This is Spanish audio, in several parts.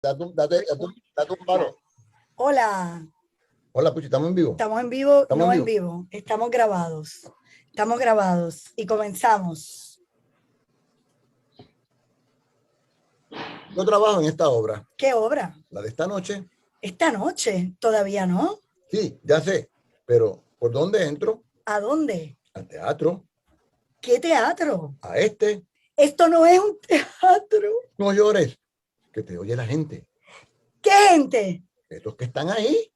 Date un paro. Hola. Hola, Puchi, ¿estamos en vivo? Estamos en vivo, ¿Estamos no en en vivo, estamos grabados. Estamos grabados y comenzamos. Yo trabajo en esta obra. ¿Qué obra? La de esta noche. Esta noche, todavía no. Sí, ya sé, pero ¿por dónde entro? ¿A dónde? Al teatro. ¿Qué teatro? A este. Esto no es un teatro. No llores, que te oye la gente. ¿Qué gente? Esos que están ahí.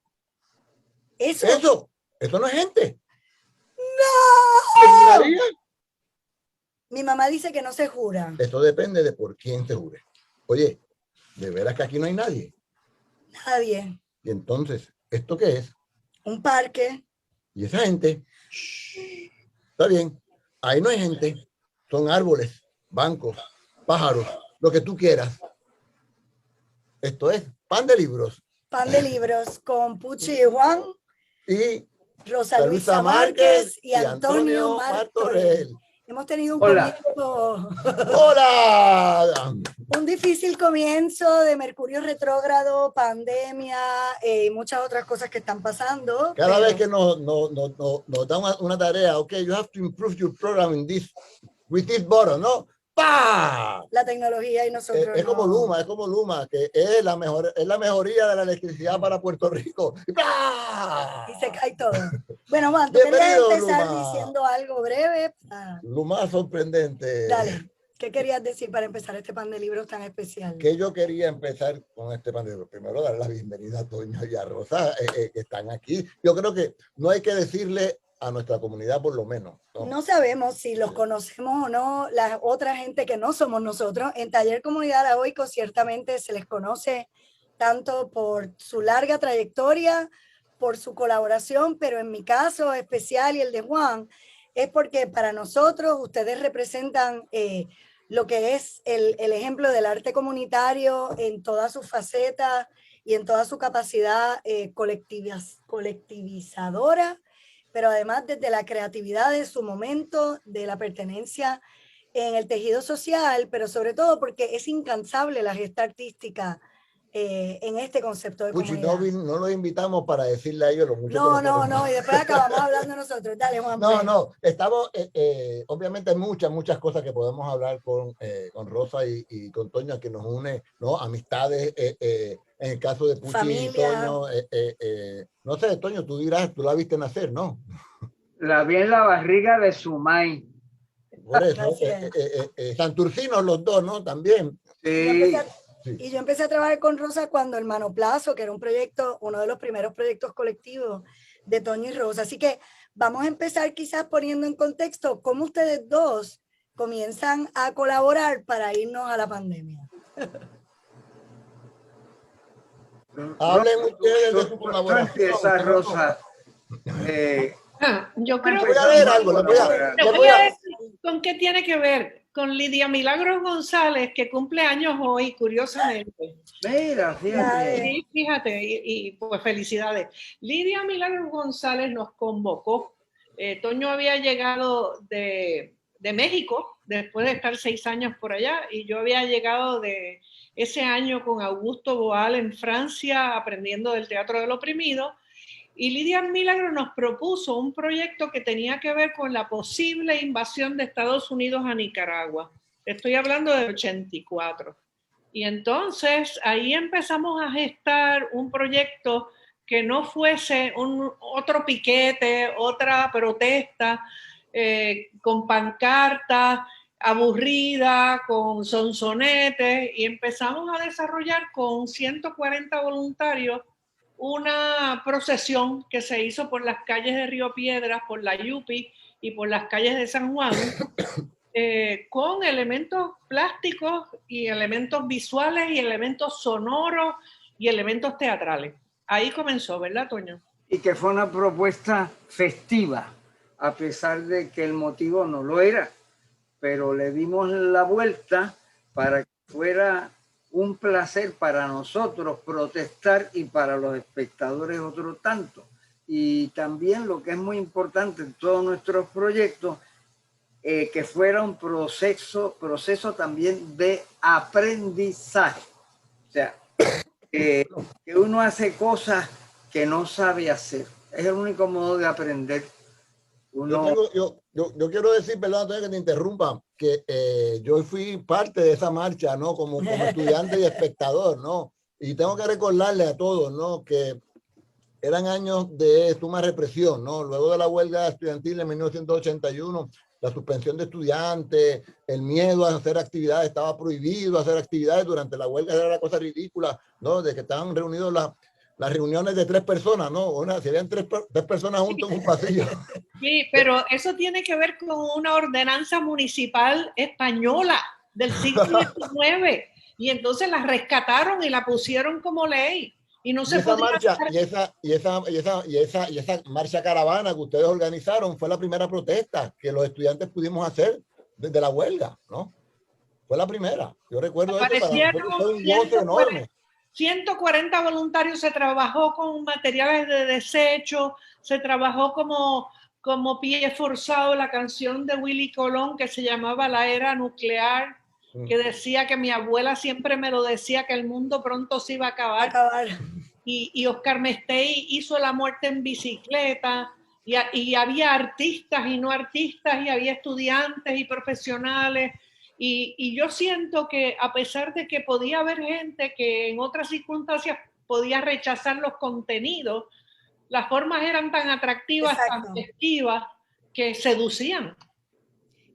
Eso Eso no es gente. ¡No! ¿Qué? Mi mamá dice que no se jura. Eso depende de por quién se jure. Oye, de veras que aquí no hay nadie. Nadie. Y entonces, ¿esto qué es? Un parque. Y esa gente, está bien, ahí no hay gente, son árboles, bancos, pájaros, lo que tú quieras. Esto es Pan de Libros. Pan de Libros con Puchi y Juan. Y Rosa Luisa Márquez y Antonio Martorell. Hemos tenido un comienzo. ¡Hola! Un difícil comienzo de Mercurio retrógrado, pandemia y muchas otras cosas que están pasando. Cada vez que nos dan una tarea, ok, you have to improve your program in this, with this button, ¿no? ¡Pah! La tecnología y nosotros es como Luma, que es la mejoría de la electricidad para Puerto Rico. ¡Pah! Y se cae todo. Bueno, Juan, tú querías empezar diciendo algo breve. Luma sorprendente. Dale, ¿qué querías decir para empezar este pan de libros tan especial? Que yo quería empezar con este pan de libros. Primero, dar la bienvenida a Toño y a Rosa, que están aquí. Yo creo que no hay que decirle a nuestra comunidad, por lo menos. No sabemos si los conocemos o no, la otra gente que no somos nosotros. En Taller Comunidad Aragoico ciertamente se les conoce tanto por su larga trayectoria, por su colaboración, pero en mi caso especial y el de Juan, es porque para nosotros ustedes representan lo que es el ejemplo del arte comunitario en todas sus facetas y en toda su capacidad colectivizadora, pero además desde la creatividad de su momento, de la pertenencia en el tejido social, pero sobre todo porque es incansable la gesta artística en este concepto de comunidad. No los invitamos para decirle a ellos lo mucho que no, y después acabamos hablando nosotros. Dale, Juan. No, estamos, obviamente hay muchas cosas que podemos hablar con Rosa y con Toño, que nos une, ¿no? Amistades, en el caso de Puchi y Toño, no sé, Toño, tú dirás, tú la viste nacer, ¿no? La vi en la barriga de su maíz. Por eso, santurcinos los dos, ¿no? También. Sí. Y yo empecé a trabajar con Rosa cuando el Manoplazo, que era un proyecto, uno de los primeros proyectos colectivos de Toño y Rosa. Así que vamos a empezar quizás poniendo en contexto cómo ustedes dos comienzan a colaborar para irnos a la pandemia. Hablen ustedes de su colaboración. Empieza, Rosa. Yo creo que voy a leer algo. Le voy a decir con qué tiene que ver. Con Lidia Milagros González, que cumple años hoy, curiosamente. Mira, fíjate. Sí, fíjate, y pues felicidades. Lidia Milagros González nos convocó. Toño había llegado de México, después de estar 6 años por allá, y yo había llegado de ese año con Augusto Boal en Francia, aprendiendo del teatro del oprimido. Y Lidia Milagro nos propuso un proyecto que tenía que ver con la posible invasión de Estados Unidos a Nicaragua. Estoy hablando del 84. Y entonces ahí empezamos a gestar un proyecto que no fuese otro piquete, otra protesta, con pancartas, aburrida, con sonsonetes, y empezamos a desarrollar con 140 voluntarios una procesión que se hizo por las calles de Río Piedras, por la Yupi y por las calles de San Juan, con elementos plásticos y elementos visuales y elementos sonoros y elementos teatrales. Ahí comenzó, ¿verdad, Toño? Y que fue una propuesta festiva, a pesar de que el motivo no lo era, pero le dimos la vuelta para que fuera un placer para nosotros protestar y para los espectadores otro tanto. Y también lo que es muy importante en todos nuestros proyectos, que fuera un proceso también de aprendizaje. O sea, que uno hace cosas que no sabe hacer. Es el único modo de aprender. Yo quiero decir, perdón, Antonio, que te interrumpa, que yo fui parte de esa marcha, ¿no? Como estudiante y espectador, ¿no? Y tengo que recordarle a todos, ¿no? Que eran años de suma represión, ¿no? Luego de la huelga estudiantil en 1981, la suspensión de estudiantes, el miedo a hacer actividades, estaba prohibido hacer actividades durante la huelga, era una cosa ridícula, ¿no? De que estaban reunidos las reuniones de 3 personas, ¿no? Si habían tres personas juntos en un pasillo. Sí, pero eso tiene que ver con una ordenanza municipal española del siglo XIX y entonces la rescataron y la pusieron como ley. Y no se esa marcha, y esa marcha caravana que ustedes organizaron fue la primera protesta que los estudiantes pudimos hacer desde la huelga, ¿no? Fue la primera. Yo recuerdo eso, para nosotros fue un gozo enorme. 140 voluntarios, se trabajó con materiales de desecho, se trabajó como pie forzado la canción de Willy Colón que se llamaba La Era Nuclear, que decía que mi abuela siempre me lo decía, que el mundo pronto se iba a acabar. Y Oscar Mestey hizo La Muerte en Bicicleta, y había artistas y no artistas, y había estudiantes y profesionales. Y yo siento que a pesar de que podía haber gente que en otras circunstancias podía rechazar los contenidos, las formas eran tan atractivas, tan festivas, que seducían.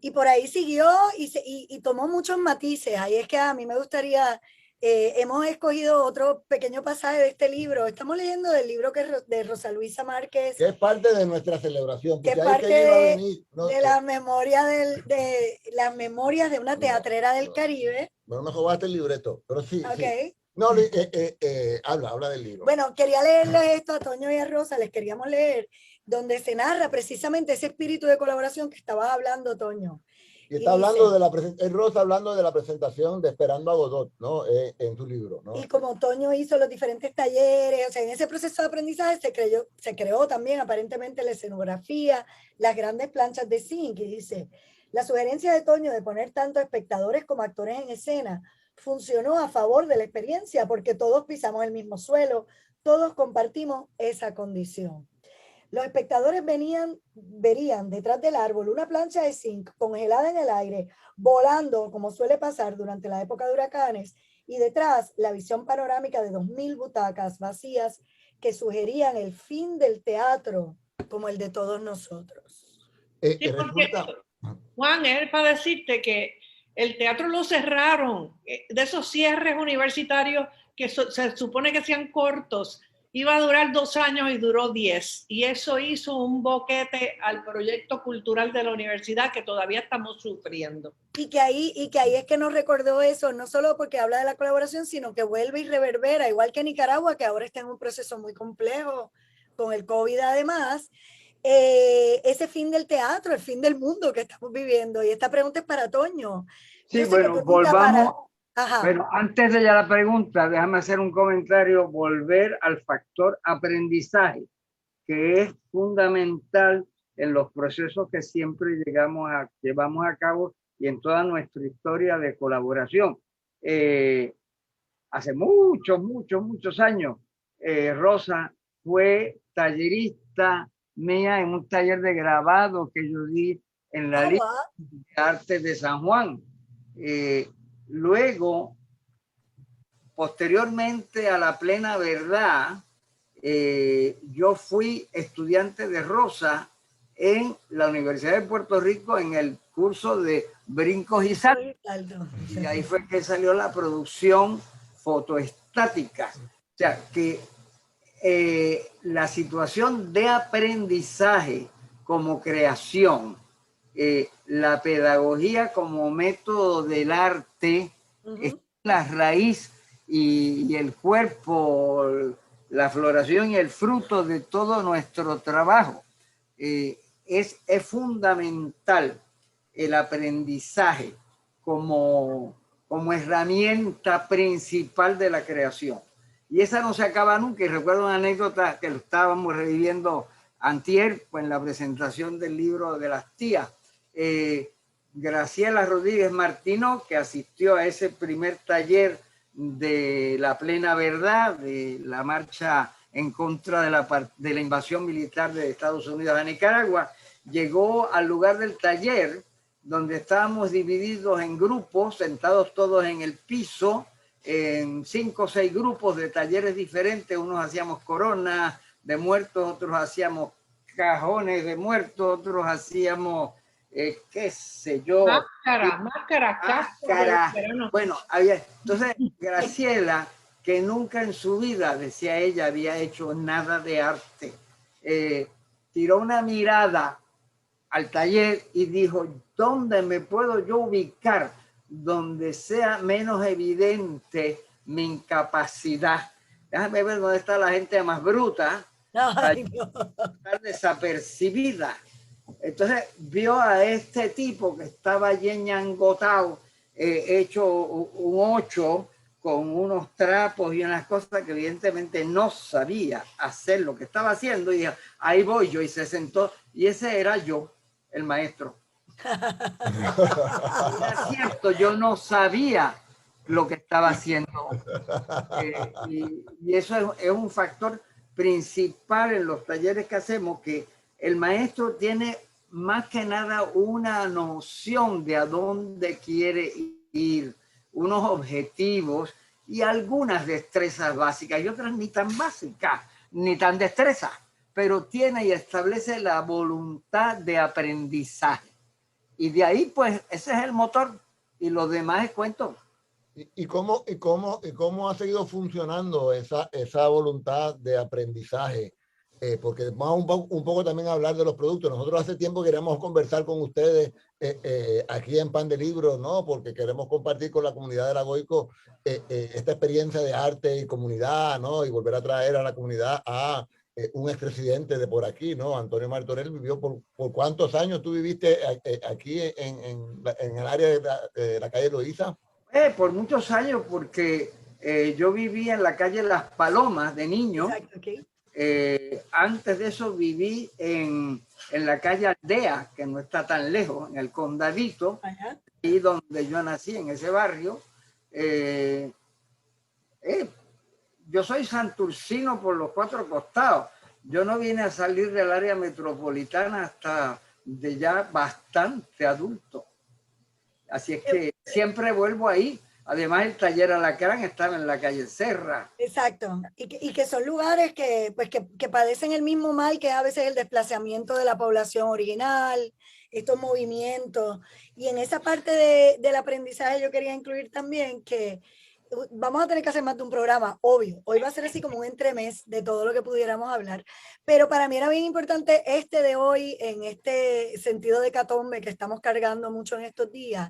Y por ahí siguió y tomó muchos matices. Ahí es que a mí me gustaría, hemos escogido otro pequeño pasaje de este libro. Estamos leyendo del libro de Rosa Luisa Márquez. Que es parte de nuestra celebración. Que es parte de las memorias de una teatrera del Caribe. Bueno, me robaste el libreto, pero sí. Okay. Sí. No, habla del libro. Bueno, quería leerles esto a Toño y a Rosa, les queríamos leer, donde se narra precisamente ese espíritu de colaboración que estabas hablando, Toño. Y está hablando Rosa hablando de la presentación de Esperando a Godot, ¿no? En su libro, ¿no? Y como Toño hizo los diferentes talleres, o sea, en ese proceso de aprendizaje se creó también aparentemente la escenografía, las grandes planchas de zinc, y dice, la sugerencia de Toño de poner tanto espectadores como actores en escena funcionó a favor de la experiencia porque todos pisamos el mismo suelo, todos compartimos esa condición. Los espectadores verían detrás del árbol una plancha de zinc congelada en el aire, volando como suele pasar durante la época de huracanes, y detrás la visión panorámica de 2000 butacas vacías que sugerían el fin del teatro como el de todos nosotros. Sí, porque, Juan, es para decirte que el teatro lo cerraron, de esos cierres universitarios que se supone que sean cortos, iba a durar 2 años y duró 10. Y eso hizo un boquete al proyecto cultural de la universidad que todavía estamos sufriendo. Y que ahí es que nos recordó eso, no solo porque habla de la colaboración, sino que vuelve y reverbera, igual que Nicaragua, que ahora está en un proceso muy complejo con el COVID además. Ese fin del teatro, el fin del mundo que estamos viviendo. Y esta pregunta es para Toño. Sí, bueno, volvamos. Pero antes de ya la pregunta, déjame hacer un comentario, volver al factor aprendizaje, que es fundamental en los procesos que siempre llevamos a cabo y en toda nuestra historia de colaboración. Hace muchos años, Rosa fue tallerista mía en un taller de grabado que yo di en la Liga de Artes de San Juan. Luego, posteriormente a la Plena Verdad, yo fui estudiante de Rosa en la Universidad de Puerto Rico en el curso de brincos y saltos. Y ahí fue que salió la producción fotoestática. O sea, que la situación de aprendizaje como creación, la pedagogía como método del arte, es la raíz y el cuerpo, la floración y el fruto de todo nuestro trabajo. Es fundamental el aprendizaje como herramienta principal de la creación. Y esa no se acaba nunca. Y recuerdo una anécdota que lo estábamos reviviendo antier, pues, en la presentación del libro de las tías. Graciela Rodríguez Martino, que asistió a ese primer taller de la plena verdad, de la marcha en contra de la invasión militar de Estados Unidos a Nicaragua, llegó al lugar del taller, donde estábamos divididos en grupos, sentados todos en el piso, en 5 o 6 grupos de talleres diferentes. Unos hacíamos coronas de muertos, otros hacíamos cajones de muertos, otros hacíamos, qué sé yo. Máscara. Bueno, entonces Graciela, que nunca en su vida, decía ella, había hecho nada de arte, tiró una mirada al taller y dijo, ¿dónde me puedo yo ubicar donde sea menos evidente mi incapacidad? Déjame ver dónde está la gente más bruta, para estar desapercibida. Entonces vio a este tipo que estaba ñangotado, hecho un 8 con unos trapos y unas cosas que evidentemente no sabía hacer lo que estaba haciendo, y dijo, ahí voy yo, y se sentó, y ese era yo, el maestro. Era cierto, yo no sabía lo que estaba haciendo, y eso es un factor principal en los talleres que hacemos, que el maestro tiene más que nada una noción de a dónde quiere ir, unos objetivos y algunas destrezas básicas y otras ni tan básicas, ni tan destrezas, pero tiene y establece la voluntad de aprendizaje. Y de ahí, pues, ese es el motor, y lo demás es cuento. ¿Y cómo ha seguido funcionando esa voluntad de aprendizaje? Porque vamos un poco también a hablar de los productos. Nosotros hace tiempo queríamos conversar con ustedes aquí en Pan de Libros, ¿no? Porque queremos compartir con la comunidad de la Goico esta experiencia de arte y comunidad, ¿no? Y volver a traer a la comunidad a un expresidente de por aquí, ¿no? Antonio Martorell vivió por ¿cuántos años tú viviste aquí en el área de la calle Loíza? Por muchos años, porque yo vivía en la calle Las Palomas de niño. Exacto, okay. Antes de eso viví en la calle Aldea, que no está tan lejos, en el Condadito, y donde yo nací, en ese barrio. Yo soy santurcino por los 4 costados. Yo no vine a salir del área metropolitana hasta de ya bastante adulto. Así es que siempre vuelvo ahí. Además, el taller Alacrán estaba en la calle Serra. Exacto. Y que son lugares que padecen el mismo mal, que es a veces el desplazamiento de la población original, estos movimientos. Y en esa parte del aprendizaje yo quería incluir también que vamos a tener que hacer más de un programa, obvio. Hoy va a ser así como un entremés de todo lo que pudiéramos hablar. Pero para mí era bien importante este de hoy, en este sentido de hecatombe que estamos cargando mucho en estos días,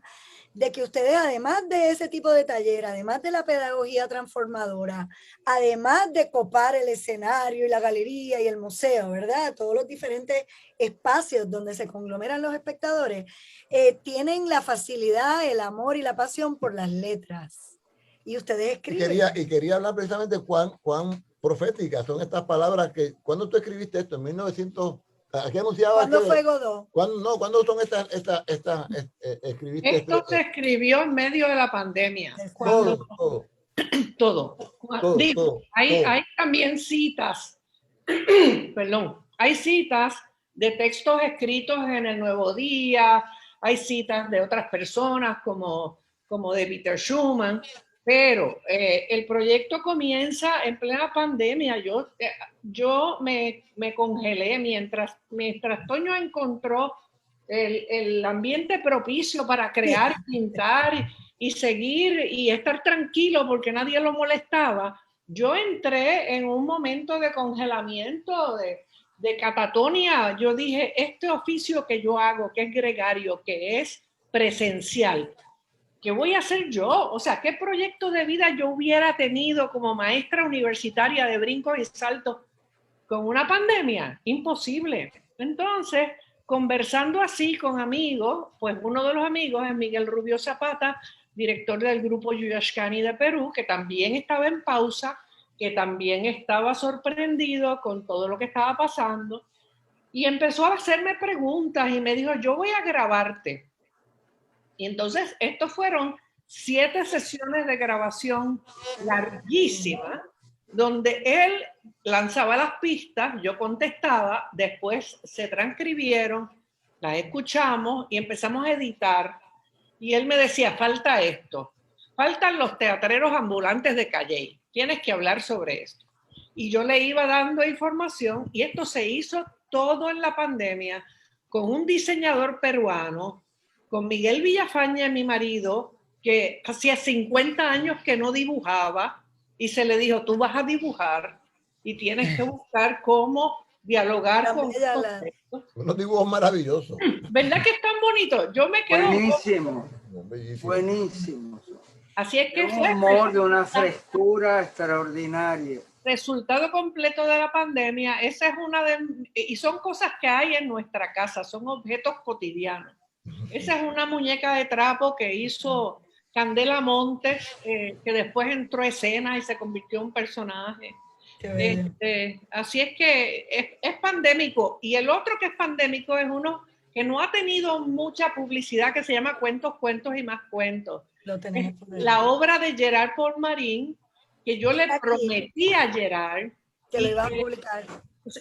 de que ustedes, además de ese tipo de taller, además de la pedagogía transformadora, además de copar el escenario y la galería y el museo, ¿verdad? Todos los diferentes espacios donde se conglomeran los espectadores, tienen la facilidad, el amor y la pasión por las letras. Y ustedes escriben. Y quería hablar precisamente de cuán proféticas son estas palabras que, ¿cuándo tú escribiste esto? En 1900... Aquí anunciaba ¿Cuándo fue Godó? ¿Cuándo son escribiste? Esto se escribió en medio de la pandemia. Todo. Hay también citas, perdón, hay citas de textos escritos en el Nuevo Día, hay citas de otras personas como de Peter Schumann, pero el proyecto comienza en plena pandemia. Yo me congelé mientras Toño encontró el ambiente propicio para crear, pintar y seguir y estar tranquilo porque nadie lo molestaba. Yo entré en un momento de congelamiento, de catatonia. Yo dije, este oficio que yo hago, que es gregario, que es presencial, ¿qué voy a hacer yo? O sea, ¿qué proyecto de vida yo hubiera tenido como maestra universitaria de brincos y saltos con una pandemia? Imposible. Entonces, conversando así con amigos, pues uno de los amigos es Miguel Rubio Zapata, director del grupo Yuyashkani de Perú, que también estaba en pausa, que también estaba sorprendido con todo lo que estaba pasando, y empezó a hacerme preguntas y me dijo, yo voy a grabarte. Y entonces estos fueron 7 sesiones de grabación larguísimas, donde él lanzaba las pistas, yo contestaba, después se transcribieron, las escuchamos y empezamos a editar. Y él me decía, falta esto, faltan los teatreros ambulantes de Calley, tienes que hablar sobre esto. Y yo le iba dando información y esto se hizo todo en la pandemia con un diseñador peruano, con Miguel Villafaña, mi marido, que hacía 50 años que no dibujaba y se le dijo, tú vas a dibujar y tienes que buscar cómo dialogar con estos textos. Unos dibujos maravillosos. ¿Verdad que es tan bonito? Yo me quedo... Buenísimo. Bellísimo. Buenísimo. Así es que... De un humor, de una frescura extraordinaria. Resultado completo de la pandemia, esa es una de... Y son cosas que hay en nuestra casa, son objetos cotidianos. Esa es una muñeca de trapo que hizo Candela Montes, que después entró a escena y se convirtió en un personaje. Así es que es pandémico. Y el otro que es pandémico es uno que no ha tenido mucha publicidad, que se llama Cuentos, Cuentos y Más Cuentos. Es la obra de Gerard Portmarín, que yo le prometí a Gerard que lo iba a publicar.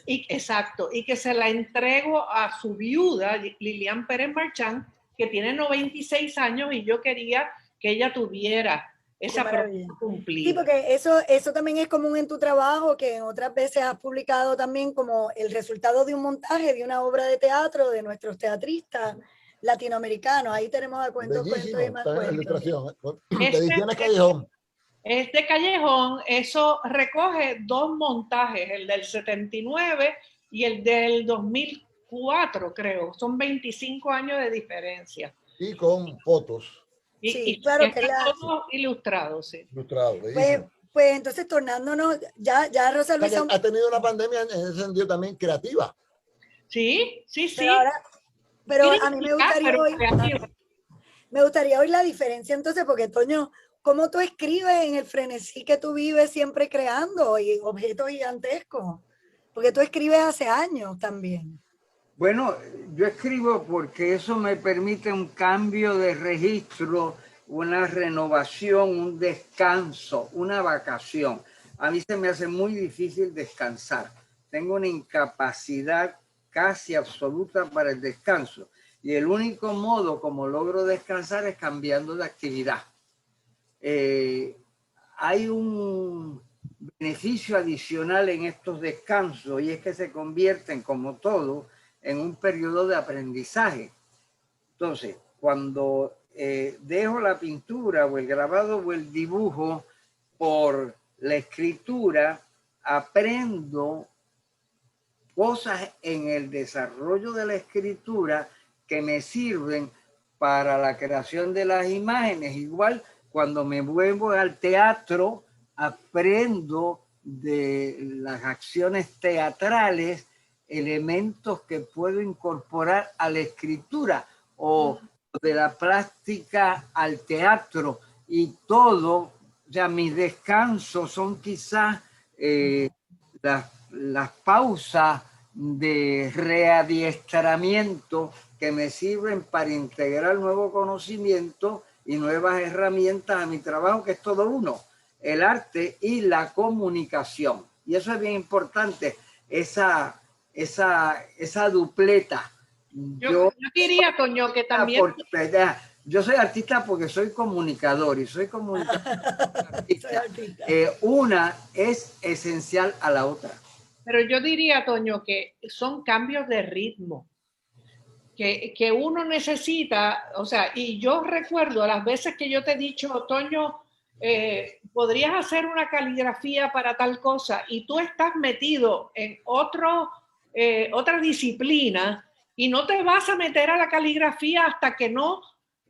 Exacto, y que se la entrego a su viuda, Lilian Pérez Marchán, que tiene 96 años y yo quería que ella tuviera esa promesa cumplida. Sí, porque eso también es común en tu trabajo, que en otras veces has publicado también como el resultado de un montaje de una obra de teatro de nuestros teatristas latinoamericanos. Ahí tenemos a Cuentos, Cuentos y Más Cuentos. Ediciones Callejón. Es de Callejón, eso recoge 2 montajes, el del 79 y el del 2004, creo. Son 25 años de diferencia. Y con fotos. Sí, claro que todo ilustrado, sí. Ilustrado, pues entonces tornándonos, ya Rosa Luisa... Ha tenido una pandemia en ese sentido también creativa. Sí. Pero a mí me gustaría oír la diferencia entonces, porque Toño, ¿cómo tú escribes en el frenesí que tú vives siempre creando y objetos gigantescos? Porque tú escribes hace años también. Bueno, yo escribo porque eso me permite un cambio de registro, una renovación, un descanso, una vacación. A mí se me hace muy difícil descansar. Tengo una incapacidad casi absoluta para el descanso. Y el único modo como logro descansar es cambiando de actividad. Hay un beneficio adicional en estos descansos y es que se convierten, como todo, en un periodo de aprendizaje. Entonces, cuando dejo la pintura o el grabado o el dibujo por la escritura, aprendo cosas en el desarrollo de la escritura que me sirven para la creación de las imágenes. Igual, cuando me vuelvo al teatro, aprendo de las acciones teatrales elementos que puedo incorporar a la escritura o de la plástica al teatro, y todo, o sea, mis descansos son quizás las pausas de readiestramiento que me sirven para integrar nuevo conocimiento y nuevas herramientas a mi trabajo, que es todo uno, el arte y la comunicación. Y eso es bien importante, esa dupleta. Yo diría, Toño, que también... Yo soy artista porque soy comunicador y soy comunicador. Una es esencial a la otra. Pero yo diría, Toño, que son cambios de ritmo que uno necesita, o sea, y yo recuerdo las veces que yo te he dicho, Toño, podrías hacer una caligrafía para tal cosa, y tú estás metido en otra disciplina y no te vas a meter a la caligrafía hasta que no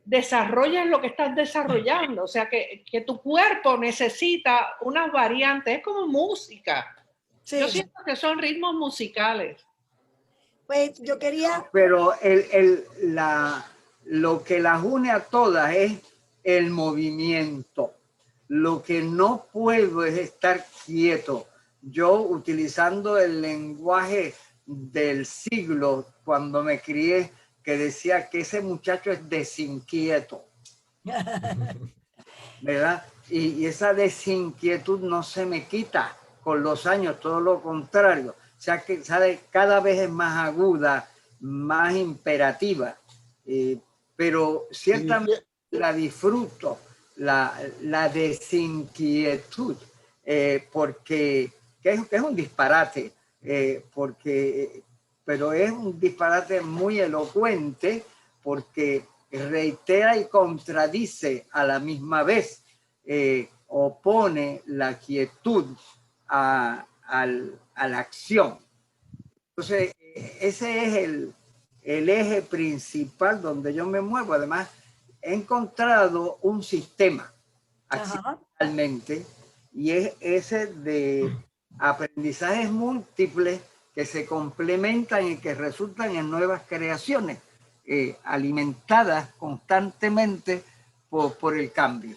desarrolles lo que estás desarrollando. O sea, que tu cuerpo necesita unas variantes, es como música. Sí. Yo siento que son ritmos musicales. Pues yo quería... Pero lo que las une a todas es el movimiento. Lo que no puedo es estar quieto. Yo, utilizando el lenguaje del siglo, cuando me crié, que decía que ese muchacho es desinquieto. ¿verdad? Y esa desinquietud no se me quita con los años, todo lo contrario. O sea que cada vez es más aguda, más imperativa, pero ciertamente la disfruto, la desinquietud, porque es un disparate, pero es un disparate muy elocuente porque reitera y contradice a la misma vez, opone la quietud a la acción. Entonces, ese es el eje principal donde yo me muevo. Además, he encontrado un sistema accidentalmente, y es ese de aprendizajes múltiples que se complementan y que resultan en nuevas creaciones, alimentadas constantemente por el cambio.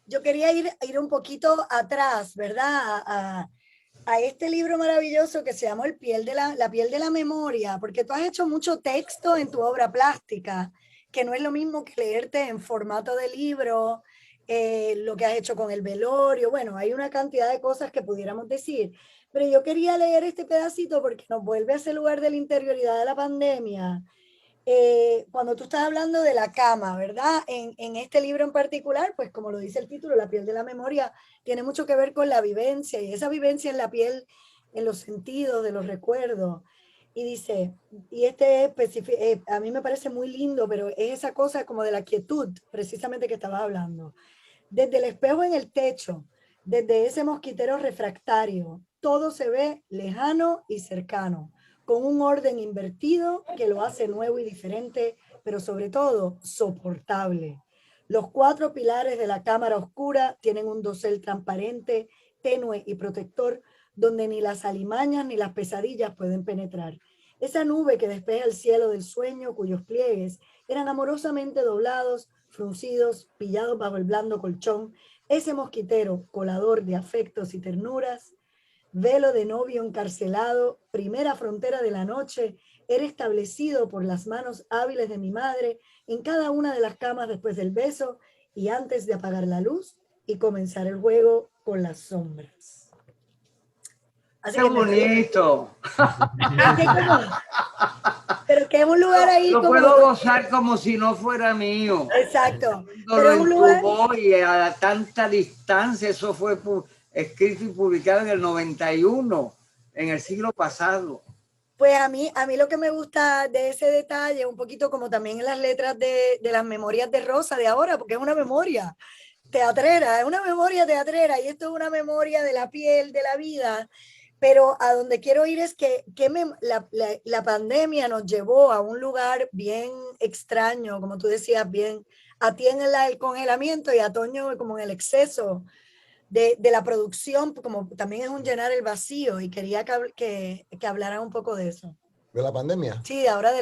Yo quería ir un poquito atrás, ¿verdad? A este libro maravilloso que se llama La piel de la memoria, porque tú has hecho mucho texto en tu obra plástica, que no es lo mismo que leerte en formato de libro, lo que has hecho con el velorio. Bueno, hay una cantidad de cosas que pudiéramos decir, pero yo quería leer este pedacito porque nos vuelve a ese lugar de la interioridad de la pandemia. Cuando tú estás hablando de la cama, ¿verdad? En este libro en particular, pues como lo dice el título, La piel de la memoria, tiene mucho que ver con la vivencia, y esa vivencia en la piel, en los sentidos de los recuerdos. Y dice, y a mí me parece muy lindo, pero es esa cosa como de la quietud, precisamente que estabas hablando. Desde el espejo en el techo, desde ese mosquitero refractario, todo se ve lejano y cercano, con un orden invertido que lo hace nuevo y diferente, pero sobre todo soportable. Los 4 pilares de la cámara oscura tienen un dosel transparente, tenue y protector, donde ni las alimañas ni las pesadillas pueden penetrar. Esa nube que despeja el cielo del sueño, cuyos pliegues eran amorosamente doblados, fruncidos, pillados bajo el blando colchón, ese mosquitero, colador de afectos y ternuras, velo de novio encarcelado, primera frontera de la noche, era establecido por las manos hábiles de mi madre en cada una de las camas después del beso y antes de apagar la luz y comenzar el juego con las sombras. Así ¡qué bonito! Pero que es un lugar ahí lo como... puedo gozar como si no fuera mío. Exacto. Pero es un lugar... Y a tanta distancia, eso fue escrito y publicado en el 91, en el siglo pasado. Pues a mí lo que me gusta de ese detalle, un poquito como también en las letras de las memorias de Rosa de ahora, porque es una memoria teatrera, es una memoria teatrera, y esto es una memoria de la piel, de la vida. Pero a donde quiero ir es que la pandemia nos llevó a un lugar bien extraño, como tú decías, bien a ti en el congelamiento y a Toño como en el exceso de la producción, como también es un llenar el vacío, y quería que hablaran un poco de eso. ¿De la pandemia? Sí, ahora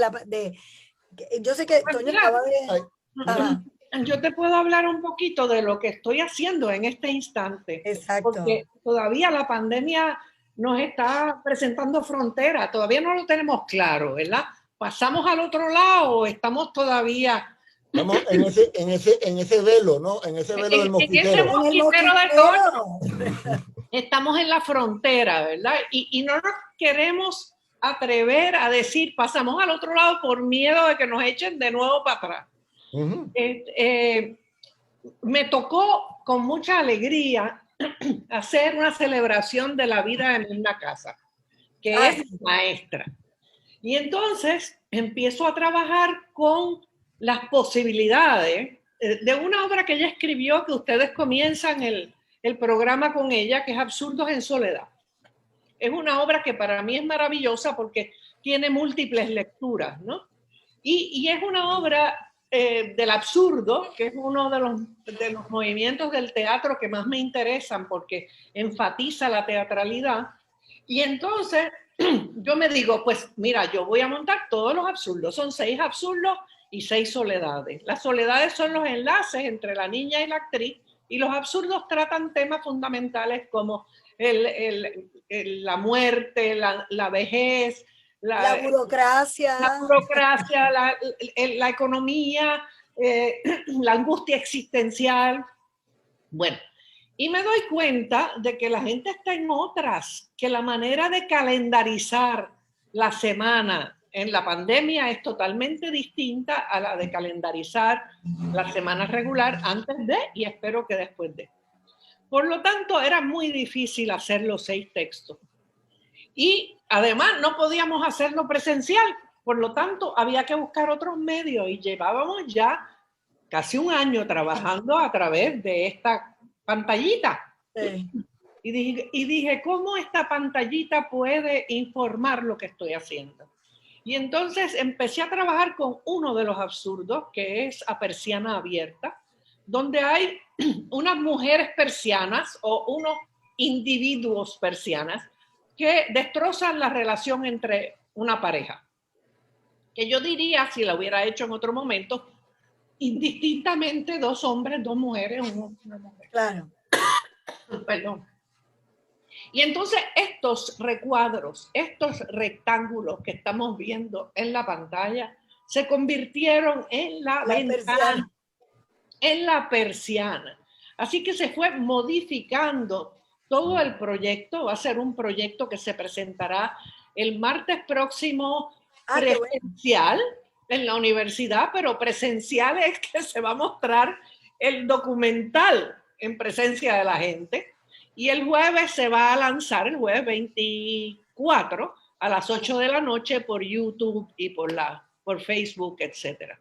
yo sé que Toño acaba de... Yo te puedo hablar un poquito de lo que estoy haciendo en este instante. Exacto. Porque todavía la pandemia nos está presentando fronteras, todavía no lo tenemos claro, ¿verdad? ¿Pasamos al otro lado o estamos todavía... Estamos en ese velo, ¿no? En ese velo del mosquitero. En ese mosquitero de Toño. Estamos en la frontera, ¿verdad? Y no nos queremos atrever a decir, pasamos al otro lado por miedo de que nos echen de nuevo para atrás. Me tocó con mucha alegría hacer una celebración de la vida en una casa, que es maestra. Y entonces empiezo a trabajar con las posibilidades de una obra que ella escribió, que ustedes comienzan el programa con ella, que es Absurdos en Soledad. Es una obra que para mí es maravillosa porque tiene múltiples lecturas, ¿no? Y es una obra del absurdo, que es uno de los movimientos del teatro que más me interesan porque enfatiza la teatralidad. Y entonces yo me digo, pues mira, yo voy a montar todos los absurdos. Son 6 absurdos y 6 soledades. Las soledades son los enlaces entre la niña y la actriz, y los absurdos tratan temas fundamentales como la muerte, la vejez, la burocracia, la economía, la angustia existencial. Bueno, y me doy cuenta de que la gente está en otras, que la manera de calendarizar la semana en la pandemia es totalmente distinta a la de calendarizar la semana regular antes de y espero que después de. Por lo tanto, era muy difícil hacer los 6 textos. Y además no podíamos hacerlo presencial, por lo tanto había que buscar otros medios y llevábamos ya casi un año trabajando a través de esta pantallita. Sí. Y dije, ¿cómo esta pantallita puede informar lo que estoy haciendo? Y entonces empecé a trabajar con uno de los absurdos, que es A Persiana Abierta, donde hay unas mujeres persianas o unos individuos persianas que destrozan la relación entre una pareja. Que yo diría, si la hubiera hecho en otro momento, indistintamente 2 hombres, 2 mujeres, una mujer. Claro. Perdón. Y entonces estos recuadros, estos rectángulos que estamos viendo en la pantalla, se convirtieron en la ventana, en la persiana. Así que se fue modificando todo el proyecto. Va a ser un proyecto que se presentará el martes próximo presencial en la universidad, pero presencial es que se va a mostrar el documental en presencia de la gente. Y el jueves se va a lanzar, el jueves 24, a las 8 de la noche por YouTube y por Facebook, etc.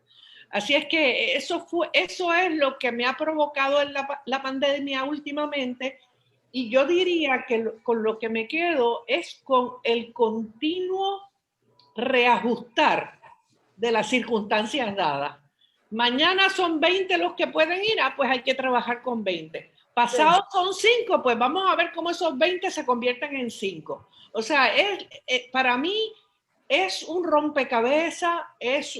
Así es que eso es lo que me ha provocado en la pandemia últimamente. Y yo diría que con lo que me quedo es con el continuo reajustar de las circunstancias dadas. Mañana son 20 los que pueden ir, pues hay que trabajar con 20. Pasados son 5, pues vamos a ver cómo esos 20 se convierten en 5. O sea, para mí es un rompecabezas, es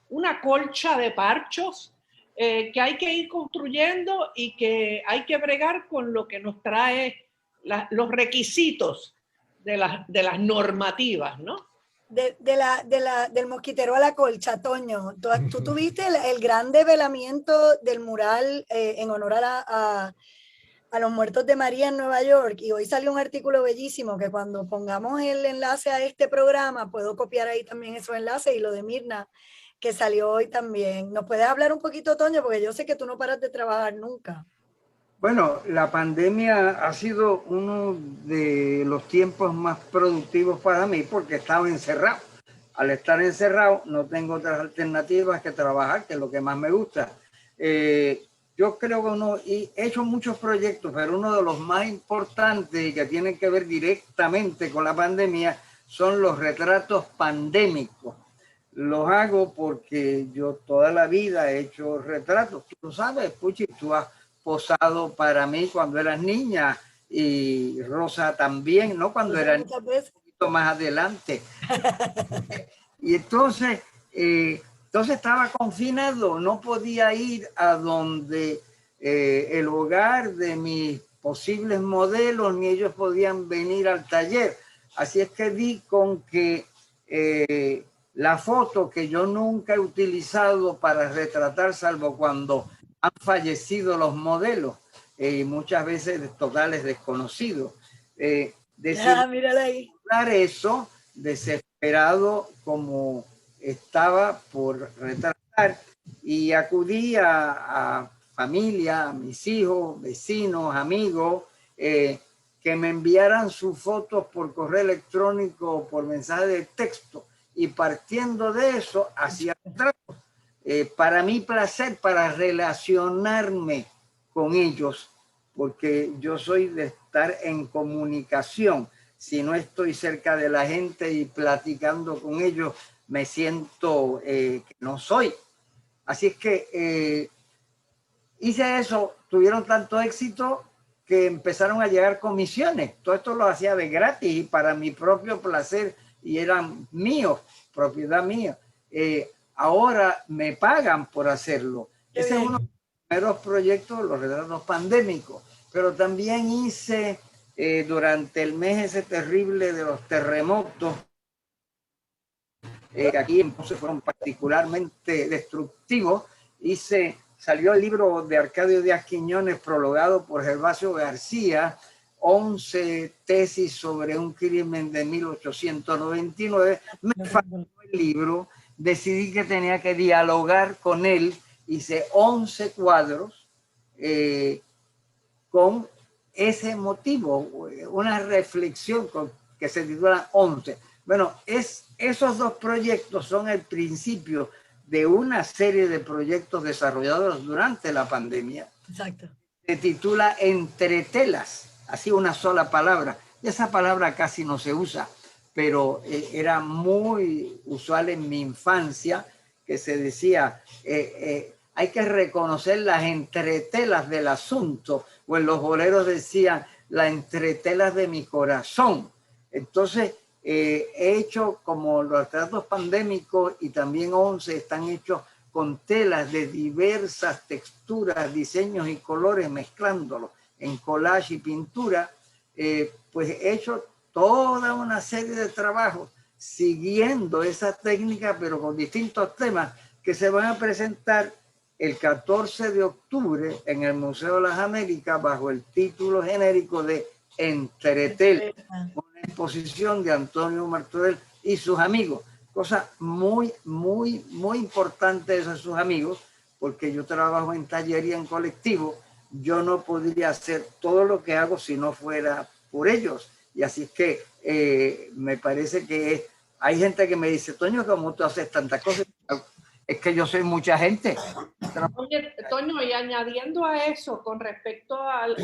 una colcha de parchos que hay que ir construyendo y que hay que bregar con lo que nos trae los requisitos de las normativas, ¿no? Del mosquitero a la colcha, Toño. Tú tuviste el gran develamiento del mural en honor a los muertos de María en Nueva York, y hoy salió un artículo bellísimo que cuando pongamos el enlace a este programa puedo copiar ahí también esos enlaces, y lo de Mirna que salió hoy también. ¿Nos puedes hablar un poquito, Toño? Porque yo sé que tú no paras de trabajar nunca. Bueno, la pandemia ha sido uno de los tiempos más productivos para mí porque estaba encerrado. Al estar encerrado no tengo otras alternativas que trabajar, que es lo que más me gusta. Yo creo que he hecho muchos proyectos, pero uno de los más importantes y que tienen que ver directamente con la pandemia son los retratos pandémicos. Los hago porque yo toda la vida he hecho retratos. Tú lo sabes, Puchi, tú has posado para mí cuando eras niña, y Rosa también, ¿no? Cuando era niña, un poquito más adelante. Y entonces estaba confinado, no podía ir a donde el hogar de mis posibles modelos, ni ellos podían venir al taller. Así es que di con que la foto que yo nunca he utilizado para retratar, salvo cuando han fallecido los modelos, y muchas veces totales desconocidos. Mírala ahí. Eso, desesperado como estaba por retratar, y acudí a familia, a mis hijos, vecinos, amigos, que me enviaran sus fotos por correo electrónico o por mensaje de texto, y partiendo de eso hacía retratos. Para mi placer, para relacionarme con ellos, porque yo soy de estar en comunicación. Si no estoy cerca de la gente y platicando con ellos, me siento que no soy. Así es que hice eso, tuvieron tanto éxito que empezaron a llegar comisiones. Todo esto lo hacía de gratis y para mi propio placer, y eran míos, propiedad mía. Ahora me pagan por hacerlo. Ese es uno de los primeros proyectos, los retratos pandémicos. Pero también hice durante el mes ese terrible de los terremotos, aquí entonces fueron particularmente destructivos, hice salió el libro de Arcadio Díaz Quiñones, prologado por Gervasio García, 11 tesis sobre un crimen de 1899. Me faltó el libro, decidí que tenía que dialogar con él, hice 11 cuadros con ese motivo, una reflexión que se titula 11. Bueno, esos dos proyectos son el principio de una serie de proyectos desarrollados durante la pandemia. Exacto. Se titula Entre Telas, así una sola palabra. Esa palabra casi no se usa, pero era muy usual en mi infancia, que se decía, hay que reconocer las entretelas del asunto, o en los boleros decían, las entretelas de mi corazón. Entonces, he hecho como los retratos pandémicos y también 11 están hechos con telas de diversas texturas, diseños y colores, mezclándolos en collage y pintura, pues he hecho toda una serie de trabajos siguiendo esa técnica, pero con distintos temas que se van a presentar el 14 de octubre en el Museo de las Américas bajo el título genérico de Entretel, una exposición de Antonio Martorell y sus amigos. Cosa muy, muy, muy importante de sus amigos, porque yo trabajo en tallería en colectivo, yo no podría hacer todo lo que hago si no fuera por ellos. Y así es que me parece que hay gente que me dice, Toño, ¿cómo tú haces tantas cosas? Es que yo soy mucha gente. Oye, Toño, y añadiendo a eso, con respecto al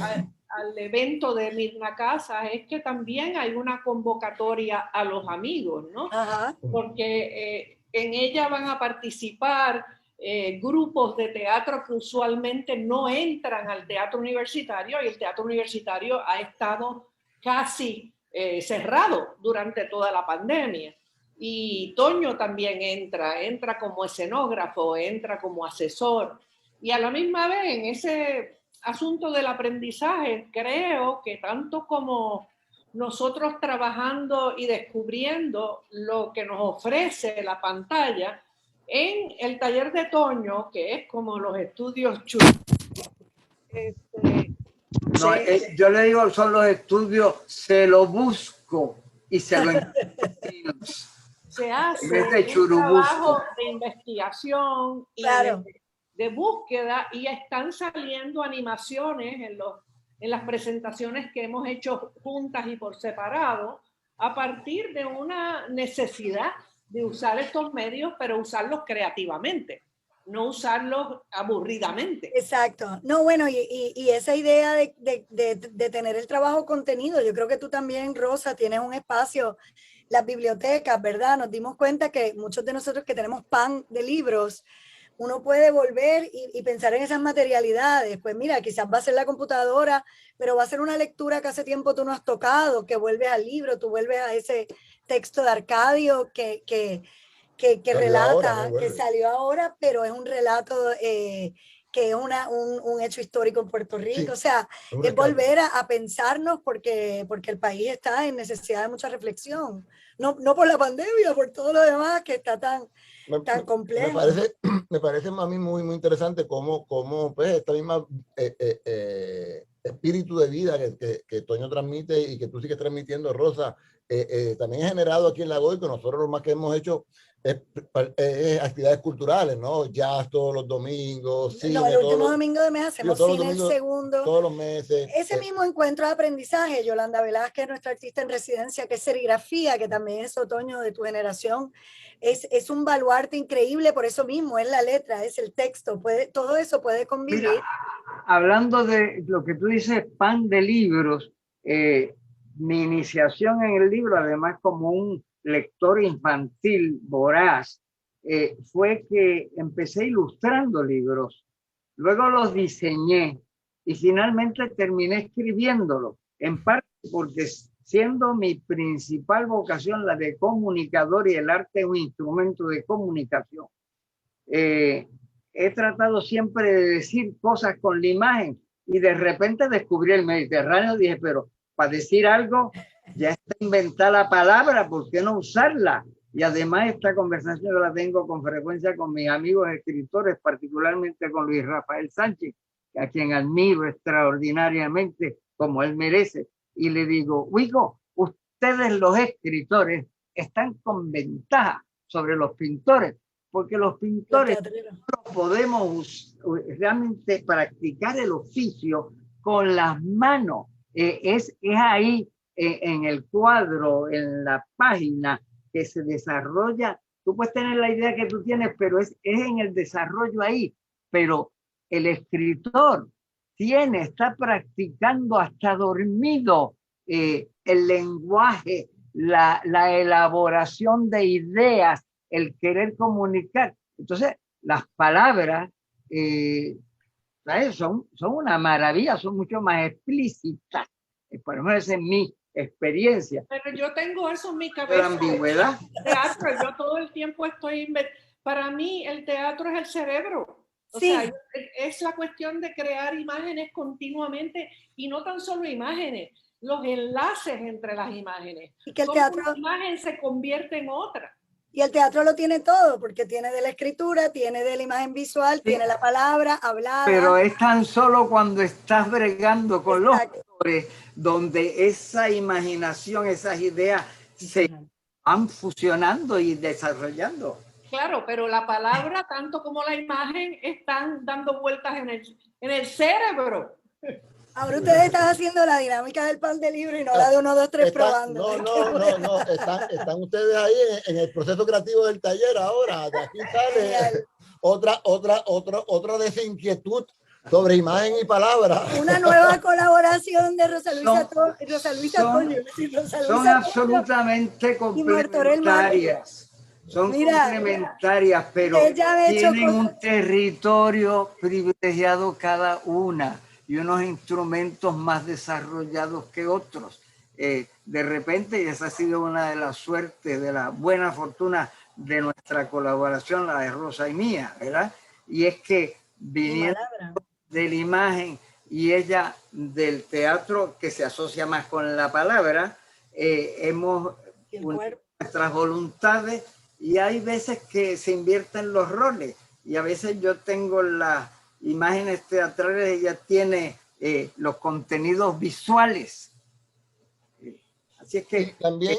evento de Mirna Casas, es que también hay una convocatoria a los amigos, ¿no? Ajá. Porque en ella van a participar grupos de teatro que usualmente no entran al teatro universitario, y el teatro universitario ha estado casi cerrado durante toda la pandemia. Y Toño también entra como escenógrafo, entra como asesor. Y a la misma vez, en ese asunto del aprendizaje, creo que tanto como nosotros trabajando y descubriendo lo que nos ofrece la pantalla, en el taller de Toño, que es como los estudios no, yo le digo, son los estudios, se lo busco y se lo encuentro. Se hace un trabajo de investigación y de búsqueda, y están saliendo animaciones en las presentaciones que hemos hecho juntas y por separado, a partir de una necesidad de usar estos medios, pero usarlos creativamente, no usarlos aburridamente. Exacto. No, bueno, y esa idea de tener el trabajo contenido, yo creo que tú también, Rosa, tienes un espacio, las bibliotecas, ¿verdad? Nos dimos cuenta que muchos de nosotros que tenemos pan de libros, uno puede volver y pensar en esas materialidades. Pues mira, quizás va a ser la computadora, pero va a ser una lectura que hace tiempo tú no has tocado, que vuelves al libro, tú vuelves a ese texto de Arcadio que relata, ahora, que salió ahora, pero es un relato que es un hecho histórico en Puerto Rico. Sí, o sea, es volver a pensarnos porque el país está en necesidad de mucha reflexión. No por la pandemia, por todo lo demás que está tan complejo. Me parece a mí muy, muy interesante cómo pues, esta misma espíritu de vida que Toño transmite y que tú sigues transmitiendo, Rosa, también es generado aquí en La Goico. Nosotros lo más que hemos hecho es actividades culturales, ¿no? Jazz todos los domingos, cine, no, el último domingo de mes hacemos cine, el segundo. Todos los meses. Ese mismo encuentro de aprendizaje, Yolanda Velázquez, nuestra artista en residencia, que es serigrafía, que también es Otoño de tu generación, es un baluarte increíble por eso mismo, es la letra, es el texto, todo eso puede convivir. Mira, hablando de lo que tú dices, pan de libros, mi iniciación en el libro, además como un lector infantil voraz, fue que empecé ilustrando libros, luego los diseñé y finalmente terminé escribiéndolos, en parte porque siendo mi principal vocación la de comunicador y el arte es un instrumento de comunicación, he tratado siempre de decir cosas con la imagen y de repente descubrí el Mediterráneo y dije, pero para decir algo ya está inventada la palabra, ¿por qué no usarla? Y además esta conversación la tengo con frecuencia con mis amigos escritores, particularmente con Luis Rafael Sánchez, a quien admiro extraordinariamente como él merece. Y le digo, Hugo, ustedes los escritores están con ventaja sobre los pintores, porque los pintores no podemos realmente practicar el oficio con las manos. Es ahí en el cuadro, en la página, que se desarrolla. Tú puedes tener la idea que tú tienes, pero es en el desarrollo ahí. Pero el escritor está practicando hasta dormido el lenguaje, la elaboración de ideas, el querer comunicar. Entonces, las palabras son una maravilla, son mucho más explícitas. Por lo menos esa es mi experiencia. Pero yo tengo eso en mi cabeza. La ambigüedad. Teatro, yo todo el tiempo estoy... Para mí el teatro es el cerebro. O sea, es la cuestión de crear imágenes continuamente y no tan solo imágenes, los enlaces entre las imágenes. Y que el teatro, una imagen se convierte en otra. Y el teatro lo tiene todo, porque tiene de la escritura, tiene de la imagen visual, tiene la palabra hablada. Pero es tan solo cuando estás bregando con los actores donde esa imaginación, esas ideas se van fusionando y desarrollando. Claro, pero la palabra, tanto como la imagen, están dando vueltas en el cerebro. Ahora ustedes están haciendo la dinámica del pan de libro y no la de 1, 2, 3 probando. No. Están ustedes ahí en el proceso creativo del taller ahora. De aquí sale otra desinquietud sobre imagen y palabra. Una nueva colaboración de Rosa Luisa Toño. Son absolutamente complementarias. Son complementarias, pero tienen un territorio privilegiado cada una y unos instrumentos más desarrollados que otros. De repente, y esa ha sido una de las suertes, de la buena fortuna de nuestra colaboración, la de Rosa y mía, ¿verdad? Y es que viniendo de la imagen y ella del teatro, que se asocia más con la palabra, hemos unido nuestras voluntades y hay veces que se invierten los roles y a veces yo tengo las imágenes teatrales, ella tiene los contenidos visuales. Así es que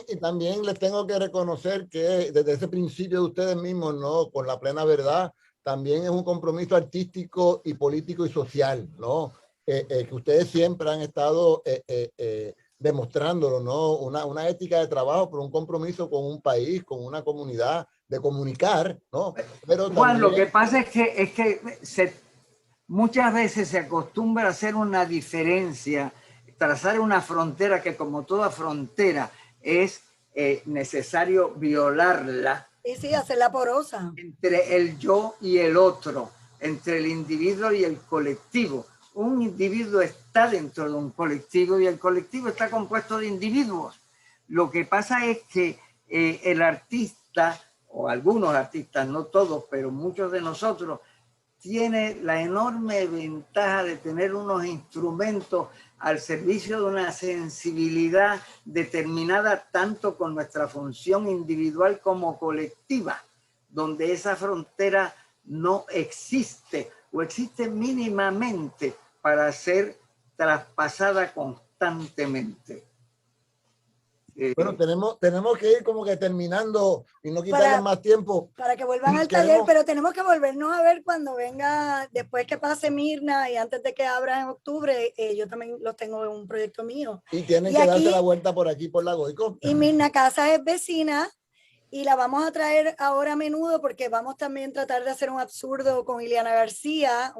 y también les tengo que reconocer que desde ese principio de ustedes mismos, ¿no? Con la plena verdad, también es un compromiso artístico y político y social, ¿no? Que ustedes siempre han estado demostrándolo, ¿no? Una ética de trabajo, pero un compromiso con un país, con una comunidad, de comunicar, ¿no? Pero Juan, también... lo que pasa es que muchas veces se acostumbra a hacer una diferencia, trazar una frontera que, como toda frontera, es necesario violarla. Sí, hacerla porosa. Entre el yo y el otro, entre el individuo y el colectivo. Un individuo está dentro de un colectivo y el colectivo está compuesto de individuos. Lo que pasa es que el artista, o algunos artistas, no todos, pero muchos de nosotros, tiene la enorme ventaja de tener unos instrumentos al servicio de una sensibilidad determinada tanto con nuestra función individual como colectiva, donde esa frontera no existe o existe mínimamente para ser traspasada constantemente. Bueno, tenemos que ir como que terminando y no quitarles más tiempo. Para que vuelvan al taller, pero tenemos que volvernos a ver cuando venga, después que pase Mirna y antes de que abra en octubre. Yo también los tengo en un proyecto mío. Y tienen que darse la vuelta por aquí, por la Goico. Y Mirna Casa es vecina y la vamos a traer ahora a menudo porque vamos también a tratar de hacer un absurdo con Ileana García,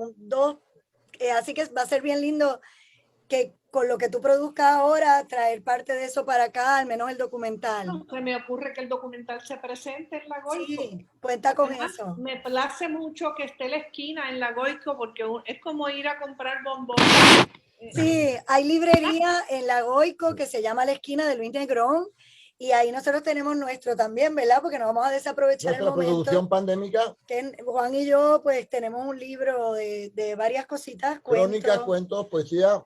así que va a ser bien lindo que con lo que tú produzcas ahora, traer parte de eso para acá, al menos el documental. No, se me ocurre que el documental se presente en la Goico. Sí, cuenta con eso. Me place mucho que esté la esquina en la Goico, porque es como ir a comprar bombón. Sí, hay librería en la Goico que se llama La Esquina de Luis Negrón, y ahí nosotros tenemos nuestro también, ¿verdad? Porque no vamos a desaprovechar nuestra el momento. Producción pandémica. Que Juan y yo, pues, tenemos un libro de varias cositas. Crónicas, cuentos, poesía.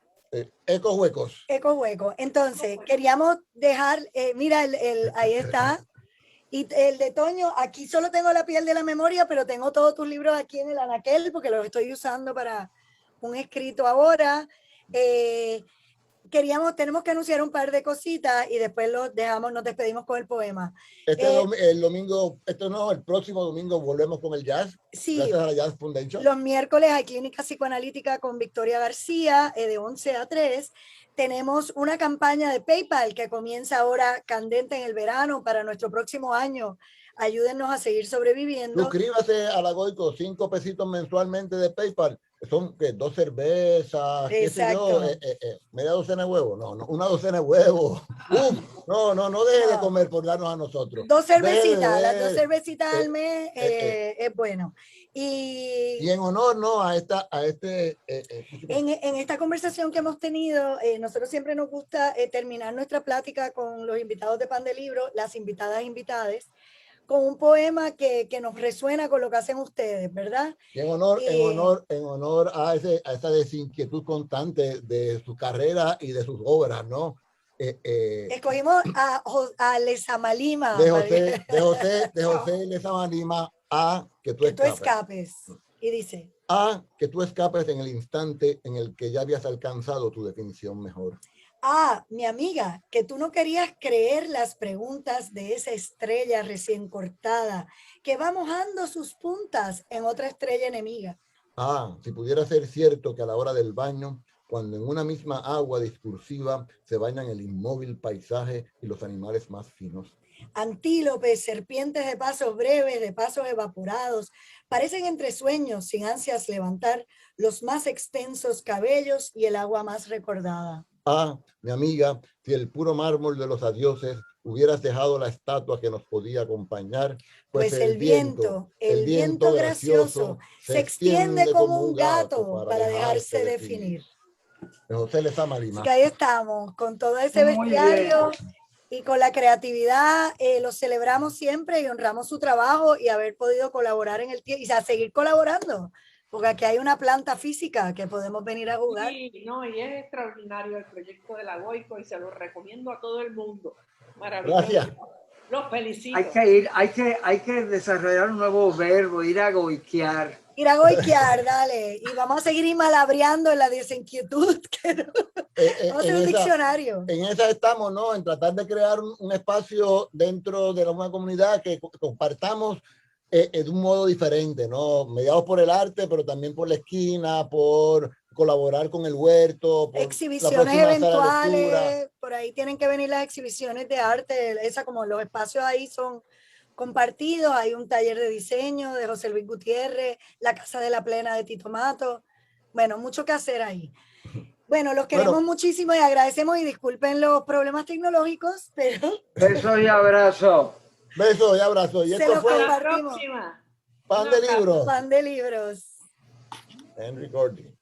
Ecos huecos. Ecos huecos. Entonces, queríamos dejar, mira, ahí está, Y el de Toño, aquí solo tengo La piel de la memoria, pero tengo todos tus libros aquí en el anaquel porque los estoy usando para un escrito ahora. Tenemos que anunciar un par de cositas y después los dejamos, nos despedimos con el poema. El domingo, el próximo domingo volvemos con el jazz. Sí, gracias a la Jazz Foundation. Los miércoles hay clínica psicoanalítica con Victoria García de 11 a 3. Tenemos una campaña de PayPal que comienza ahora candente en el verano para nuestro próximo año. Ayúdennos a seguir sobreviviendo. Suscríbase a la Goico, 5 pesitos mensualmente de PayPal. Son ¿qué? 2 cervezas, qué sé yo, media docena de huevos. No, una docena de huevos. No deje de comer por darnos a nosotros. 2 cervecitas, las 2 cervecitas al mes es bueno. Y en honor, ¿no? En esta conversación que hemos tenido, nosotros siempre nos gusta terminar nuestra plática con los invitados de Pan de Libro, las invitadas con un poema que nos resuena con lo que hacen ustedes, ¿verdad? Y en honor a esa desinquietud constante de su carrera y de sus obras, ¿no? Escogimos a Lezama Lima. De José Lezama Lima, a que tú escapes. Y dice: a que tú escapes en el instante en el que ya habías alcanzado tu definición mejor. Mi amiga, que tú no querías creer las preguntas de esa estrella recién cortada que va mojando sus puntas en otra estrella enemiga. Si pudiera ser cierto que a la hora del baño, cuando en una misma agua discursiva se bañan el inmóvil paisaje y los animales más finos. Antílopes, serpientes de pasos breves, de pasos evaporados, parecen entre sueños sin ansias levantar los más extensos cabellos y el agua más recordada. Mi amiga, si el puro mármol de los adioses hubieras dejado la estatua que nos podía acompañar, pues el viento gracioso se extiende como un gato para dejarse definir. José Lezama Lima. Así que ahí estamos, con todo ese bestiario y con la creatividad, lo celebramos siempre y honramos su trabajo y haber podido colaborar en el tiempo y a seguir colaborando. Porque aquí hay una planta física que podemos venir a jugar. Sí, y es extraordinario el proyecto de la Goico y se lo recomiendo a todo el mundo. Maravilloso. Gracias. Los felicito. Hay que desarrollar un nuevo verbo, ir a goiquear. Ir a goiquear, dale. Y vamos a seguir malabreando en la desinquietud. Vamos a hacer un diccionario. En esa estamos, ¿no? En tratar de crear un espacio dentro de una comunidad que compartamos de un modo diferente, ¿no? Mediados por el arte, pero también por la esquina, por colaborar con el huerto, por exhibiciones eventuales, por ahí tienen que venir las exhibiciones de arte, como los espacios ahí son compartidos, hay un taller de diseño de José Luis Gutiérrez, la Casa de la Plena de Tito Mato, bueno, mucho que hacer ahí. Bueno, los queremos muchísimo y agradecemos y disculpen los problemas tecnológicos, pero... Besos y abrazos. Besos y abrazos. Y esto fue la próxima. Pan de Libros. Pan de Libros. Henry Gordy.